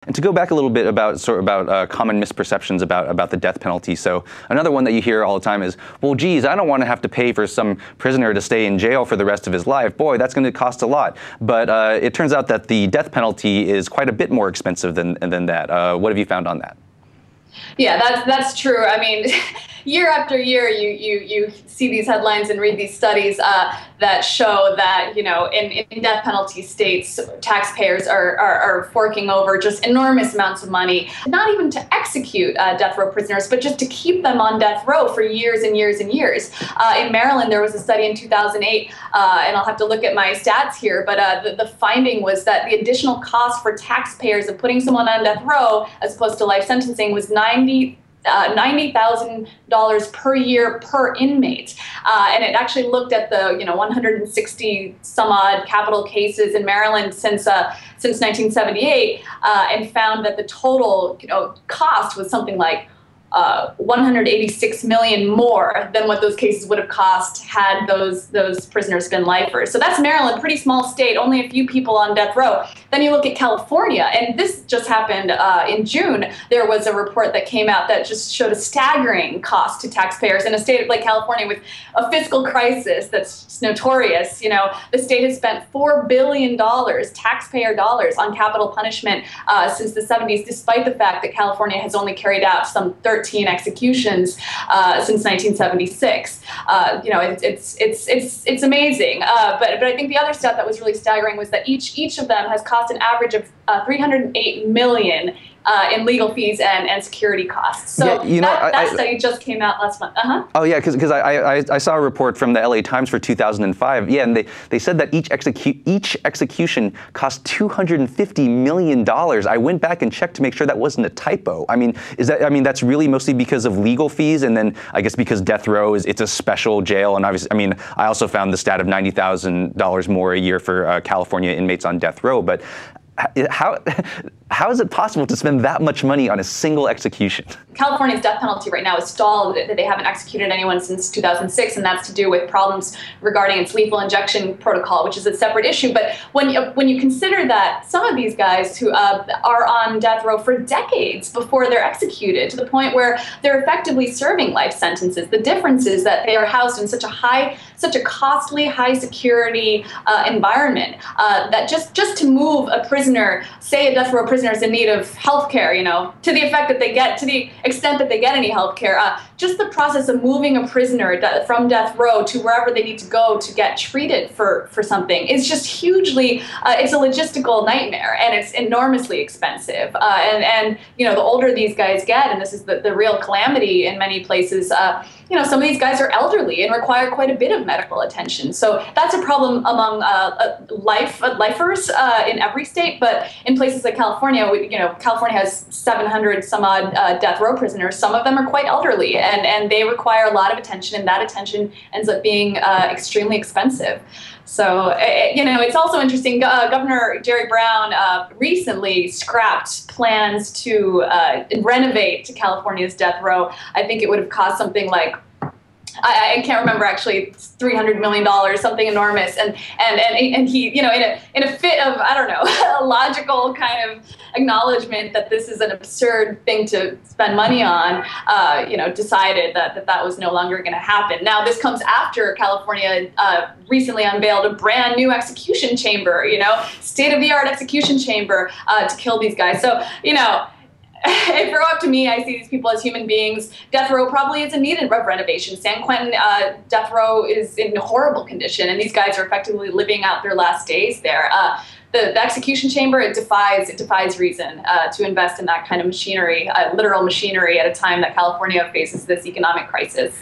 And to go back a little bit about common misperceptions about the death penalty. So another one that you hear all the time is, well, geez, I don't want to have to pay for some prisoner to stay in jail for the rest of his life. Boy, that's going to cost a lot. But it turns out that the death penalty is quite a bit more expensive than that. What have you found on that? Yeah, that's true. I mean, year after year, you see these headlines and read these studies that show that, you know, in death penalty states, taxpayers are forking over just enormous amounts of money, not even to execute death row prisoners, but just to keep them on death row for years and years and years. In Maryland, there was a study in 2008, and I'll have to look at my stats here, but the finding was that the additional cost for taxpayers of putting someone on death row as opposed to life sentencing was $90,000 per year per inmate, and it actually looked at the 160 some odd capital cases in Maryland since 1978, and found that the total cost was something like 186 million more than what those cases would have cost had those prisoners been lifers. So that's Maryland, pretty small state, only a few people on death row. Then you look at California, and this just happened in June. There was a report that came out that just showed a staggering cost to taxpayers in a state like California with a fiscal crisis that's notorious. You know, the state has spent $4 billion, taxpayer dollars, on capital punishment since the 70s, despite the fact that California has only carried out some 13 executions since 1976. It's amazing. But I think the other stat that was really staggering was that each of them has cost an average of $308 million in legal fees and security costs. So yeah, that study just came out last month. Oh yeah, because I saw a report from the LA Times for 2005. Yeah, and they said that each execution cost $250 million. I went back and checked to make sure that wasn't a typo. I mean, that's really mostly because of legal fees, and then I guess because death row it's a special jail, and obviously, I mean, I also found the stat of $90,000 more a year for California inmates on death row, but how is it possible to spend that much money on a single execution? California's death penalty right now is stalled. They haven't executed anyone since 2006, and that's to do with problems regarding its lethal injection protocol, which is a separate issue. But when you consider that some of these guys who are on death row for decades before they're executed, to the point where they're effectively serving life sentences, the difference is that they are housed in such a costly, high security environment that just to move a prisoner, say a death row prisoner, is in need of health care, to the extent that they get any health care, just the process of moving a prisoner from death row to wherever they need to go to get treated for something is just hugely, it's a logistical nightmare, and it's enormously expensive. And the older these guys get, and this is the real calamity in many places, some of these guys are elderly and require quite a bit of medical attention. So that's a problem among lifers in every state, but in places like California, California has 700 some odd death row prisoners. Some of them are quite elderly, and they require a lot of attention, and that attention ends up being extremely expensive. So, it's also interesting. Governor Jerry Brown recently scrapped plans to renovate California's death row. I think it would have cost something like, I can't remember actually, $300 million, something enormous, and he, in a fit of, I don't know, a logical kind of acknowledgement that this is an absurd thing to spend money on, decided that was no longer going to happen. Now, this comes after California recently unveiled a brand new execution chamber, state-of-the-art execution chamber to kill these guys. So, if it were up to me, I see these people as human beings. Death row probably isn't needed of renovation. San Quentin death row is in horrible condition, and these guys are effectively living out their last days there. The execution chamber, it defies reason to invest in that kind of machinery, literal machinery, at a time that California faces this economic crisis.